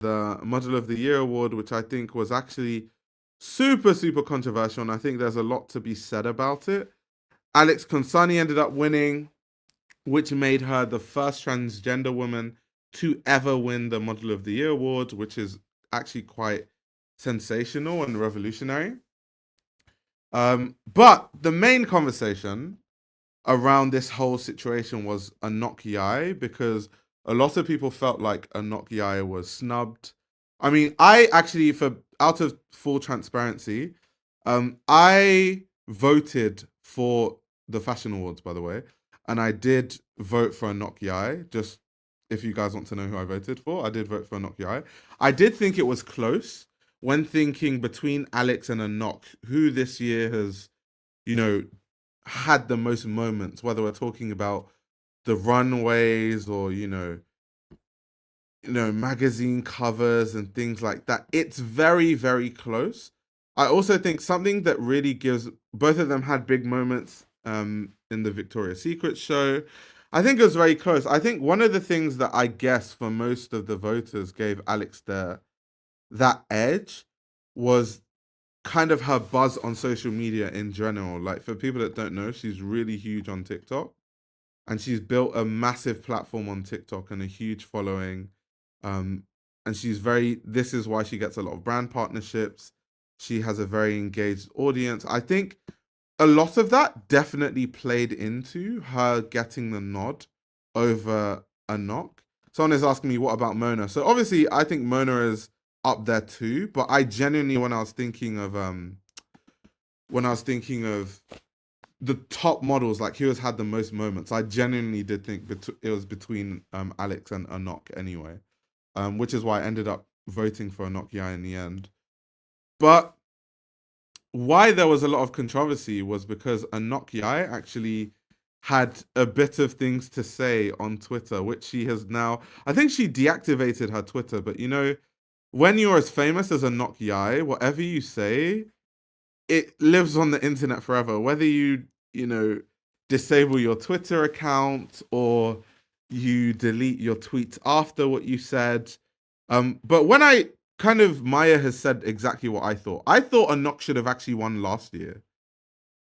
the Model of the Year award, which I think was actually super, super controversial. And I think there's a lot to be said about it. Alex Consani ended up winning, which made her the first transgender woman to ever win the Model of the Year award, which is actually quite sensational and revolutionary. But the main conversation around this whole situation was Anok Yai, because a lot of people felt like Anok Yai was snubbed. I mean, I actually, for out of full transparency, I voted for the fashion awards, by the way, and I did vote for Anok Yai. Just if you guys want to know who I voted for, I did vote for Anok Yai. I did think it was close when thinking between Alex and Anok, who this year has, you know, had the most moments, whether we're talking about the runways or magazine covers and things like that. It's very, very close. I also think something that really gives both of them had big moments in the Victoria's Secret show. I think it was very close. I think one of the things that I guess for most of the voters gave Alex that edge was kind of her buzz on social media in general. Like, for people that don't know, she's really huge on TikTok, and she's built a massive platform on TikTok and a huge following. Um, and she's very. This is why she gets a lot of brand partnerships. She has a very engaged audience. I think a lot of that definitely played into her getting the nod over Anok. Someone is asking me, what about Mona? So obviously, I think Mona is up there too. But I genuinely, when I was thinking of the top models, like who has had the most moments, I genuinely did think it was between Alex and Anok anyway, which is why I ended up voting for Anok Yai in the end. But why there was a lot of controversy was because Anok Yai actually had a bit of things to say on Twitter, which she has now. I think she deactivated her Twitter, but when you're as famous as Anok Yai, whatever you say, it lives on the internet forever. Whether disable your Twitter account or you delete your tweets after what you said. But when Maya has said exactly what I thought. I thought Anok should have actually won last year.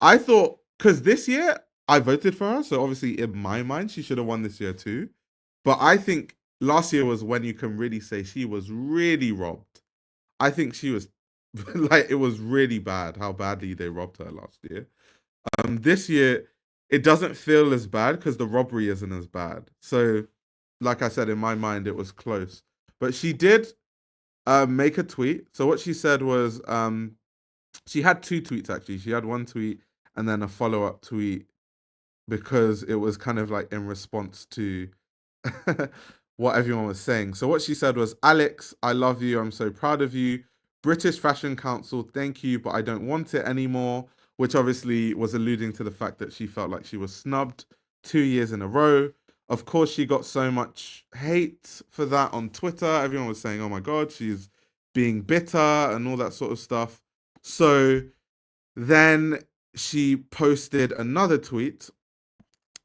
I thought, because this year I voted for her, so obviously in my mind she should have won this year too. But I think last year was when you can really say she was really robbed. I think she was like, it was really bad how badly they robbed her last year. This year it doesn't feel as bad because the robbery isn't as bad. So, like I said, in my mind it was close. But she did make a tweet. So what she said was, she had two tweets actually. She had one tweet and then a follow up tweet, because it was kind of like in response to what everyone was saying. So what she said was, Alex, I love you. I'm so proud of you. British Fashion Council, thank you, but I don't want it anymore. Which obviously was alluding to the fact that she felt like she was snubbed 2 years in a row. Of course, she got so much hate for that on Twitter. Everyone was saying, oh my God, she's being bitter and all that sort of stuff. So then she posted another tweet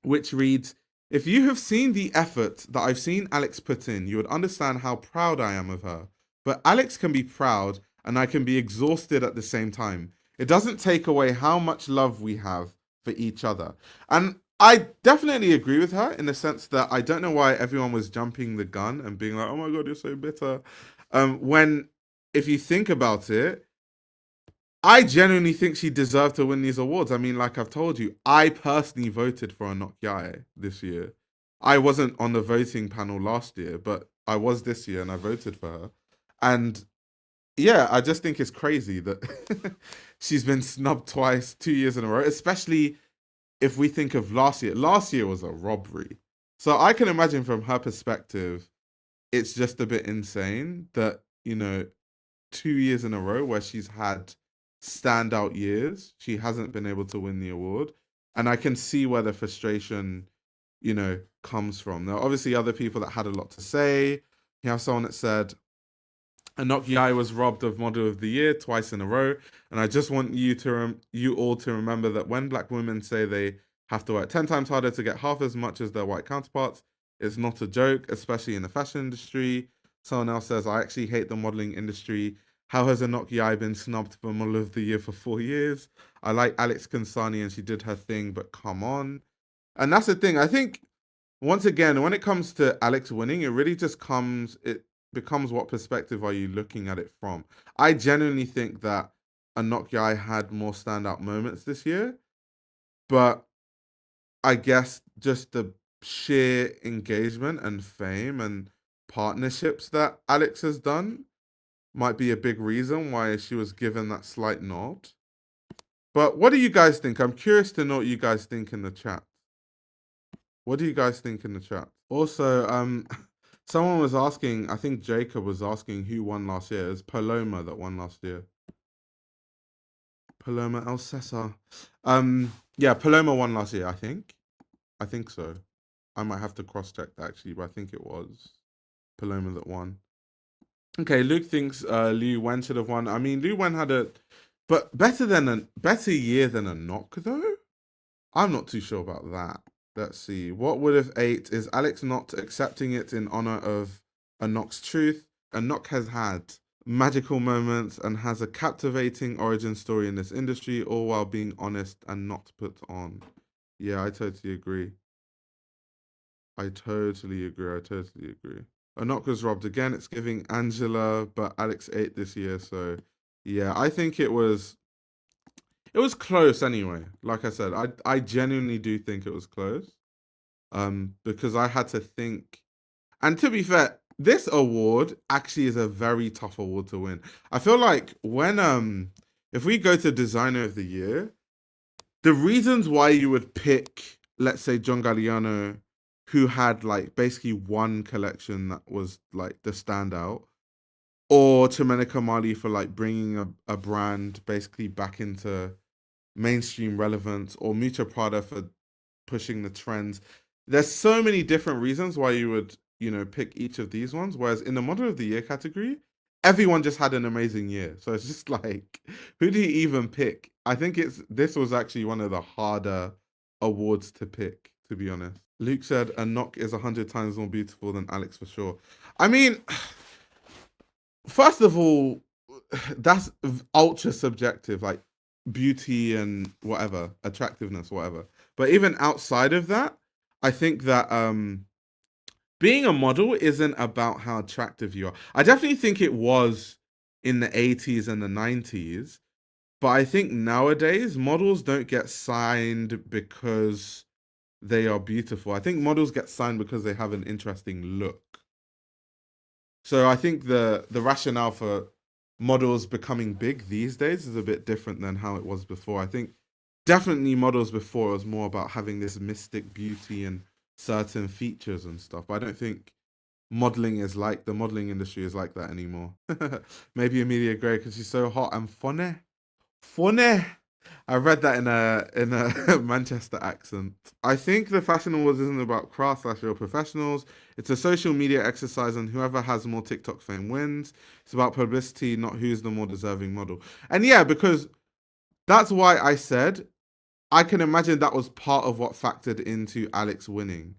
which reads, if you have seen the effort that I've seen Alex put in, you would understand how proud I am of her. But Alex can be proud and I can be exhausted at the same time. It doesn't take away how much love we have for each other. And I definitely agree with her in the sense that I don't know why everyone was jumping the gun and being like, oh my God, you're so bitter. When, if you think about it, I genuinely think she deserved to win these awards. I mean, like I've told you, I personally voted for Anok Yai this year. I wasn't on the voting panel last year, but I was this year and I voted for her. And yeah, I just think it's crazy that she's been snubbed twice, 2 years in a row, especially if we think of last year. Last year was a robbery. So I can imagine from her perspective, it's just a bit insane that, 2 years in a row where she's had standout years, she hasn't been able to win the award. And I can see where the frustration, comes from. There are obviously other people that had a lot to say. You have someone that said, Anok Yai was robbed of Model of the Year twice in a row, and I just want you all to remember that when Black women say they have to work 10 times harder to get half as much as their white counterparts, it's not a joke, especially in the fashion industry. Someone else says, I actually hate the modeling industry. How has Anok Yai been snubbed for Model of the Year for 4 years? I like Alex Consani and she did her thing, but come on. And that's the thing. I think once again, when it comes to Alex winning, it becomes what perspective are you looking at it from? I genuinely think that Anok Yai had more standout moments this year, but I guess just the sheer engagement and fame and partnerships that Alex has done might be a big reason why she was given that slight nod. But what do you guys think? I'm curious to know what you guys think in the chat. What do you guys think in the chat? Also, someone was asking, I think Jacob was asking who won last year. It was Paloma that won last year. Paloma El Cesar. Yeah, Paloma won last year, I think. I think so. I might have to cross-check that actually, but I think it was Paloma that won. Okay, Luke thinks Liu Wen should have won. I mean, Liu Wen had better year than a knock though. I'm not too sure about that. Let's see. What would have ate? Is Alex not accepting it in honor of a knock's truth? A knock has had magical moments and has a captivating origin story in this industry, all while being honest and not put on. Yeah, I totally agree. I totally agree. A knock was robbed again. It's giving Angela, but Alex ate this year, so yeah, I think it was close anyway. Like I said, I genuinely do think it was close. Because I had to think, and to be fair, this award actually is a very tough award to win. I feel like when if we go to designer of the year, the reasons why you would pick, let's say, John Galliano, who had like basically one collection that was like the standout, or Chameneka Mali for like bringing a brand basically back into mainstream relevance, or Miuccia Prada for pushing the trends. There's so many different reasons why you would, pick each of these ones. Whereas in the model of the year category, everyone just had an amazing year. So it's just like, who do you even pick? I think this was actually one of the harder awards to pick, to be honest. Luke said a knock is 100 times more beautiful than Alex for sure. I mean, first of all, that's ultra subjective, like beauty and whatever, attractiveness, whatever. But even outside of that, I think that being a model isn't about how attractive you are. I definitely think it was in the 80s and the 90s, but I think nowadays models don't get signed because they are beautiful. I think models get signed because they have an interesting look. So I think the rationale for models becoming big these days is a bit different than how it was before. I think definitely models before was more about having this mystic beauty and certain features and stuff. But I don't think the modeling industry is like that anymore. Maybe Amelia Gray because she's so hot and funny. Funny. I read that in a Manchester accent. I think the Fashion Awards isn't about craft/real professionals. It's a social media exercise, and whoever has more TikTok fame wins. It's about publicity, not who's the more deserving model. And yeah, because that's why I said I can imagine that was part of what factored into Alex winning,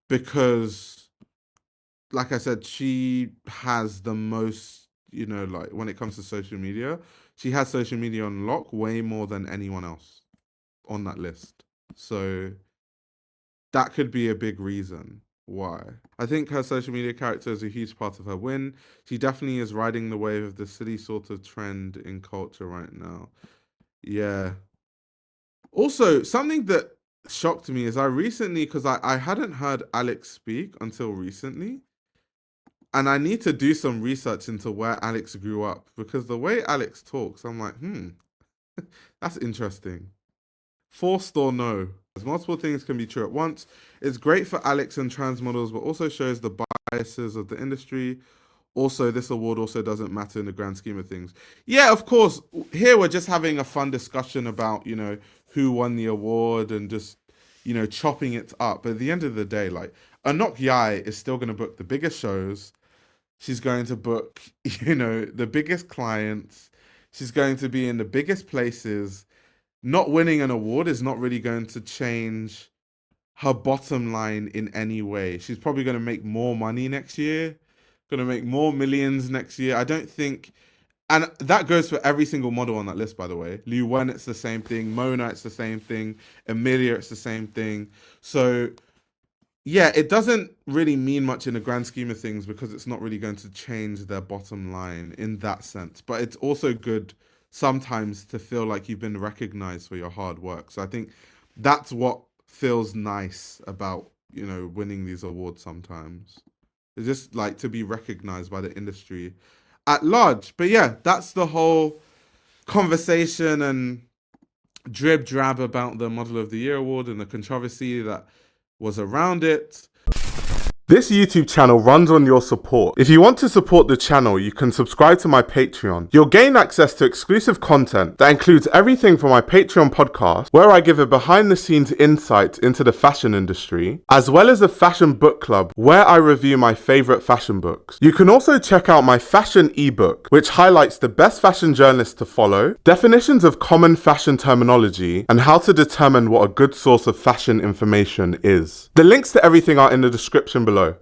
because, like I said, she has the most, like when it comes to social media, she has social media on lock way more than anyone else on that list. So that could be a big reason why. I think her social media character is a huge part of her win. She definitely is riding the wave of the silly sort of trend in culture right now. Yeah. Also, something that shocked me is because I hadn't heard Alex speak until recently. And I need to do some research into where Alex grew up, because the way Alex talks, I'm like, that's interesting. Forced or no? As multiple things can be true at once. It's great for Alex and trans models, but also shows the biases of the industry. Also, this award also doesn't matter in the grand scheme of things. Yeah, of course. Here we're just having a fun discussion about, who won the award and just, chopping it up. But at the end of the day, like, Anok Yai is still going to book the biggest shows. She's going to book, the biggest clients. She's going to be in the biggest places. Not winning an award is not really going to change her bottom line in any way. She's probably going to make more money next year, going to make more millions next year. I don't think, and that goes for every single model on that list, by the way. Liu Wen, it's the same thing. Mona, it's the same thing. Emilia, it's the same thing. So yeah, it doesn't really mean much in the grand scheme of things because it's not really going to change their bottom line in that sense. But it's also good sometimes to feel like you've been recognized for your hard work. So I think that's what feels nice about, winning these awards sometimes. It's just like to be recognized by the industry at large. But yeah, that's the whole conversation and drib drab about the Model of the Year award and the controversy that was around it. This YouTube channel runs on your support. If you want to support the channel, you can subscribe to my Patreon. You'll gain access to exclusive content that includes everything from my Patreon podcast, where I give a behind-the-scenes insight into the fashion industry, as well as a fashion book club, where I review my favorite fashion books. You can also check out my fashion ebook, which highlights the best fashion journalists to follow, definitions of common fashion terminology, and how to determine what a good source of fashion information is. The links to everything are in the description below.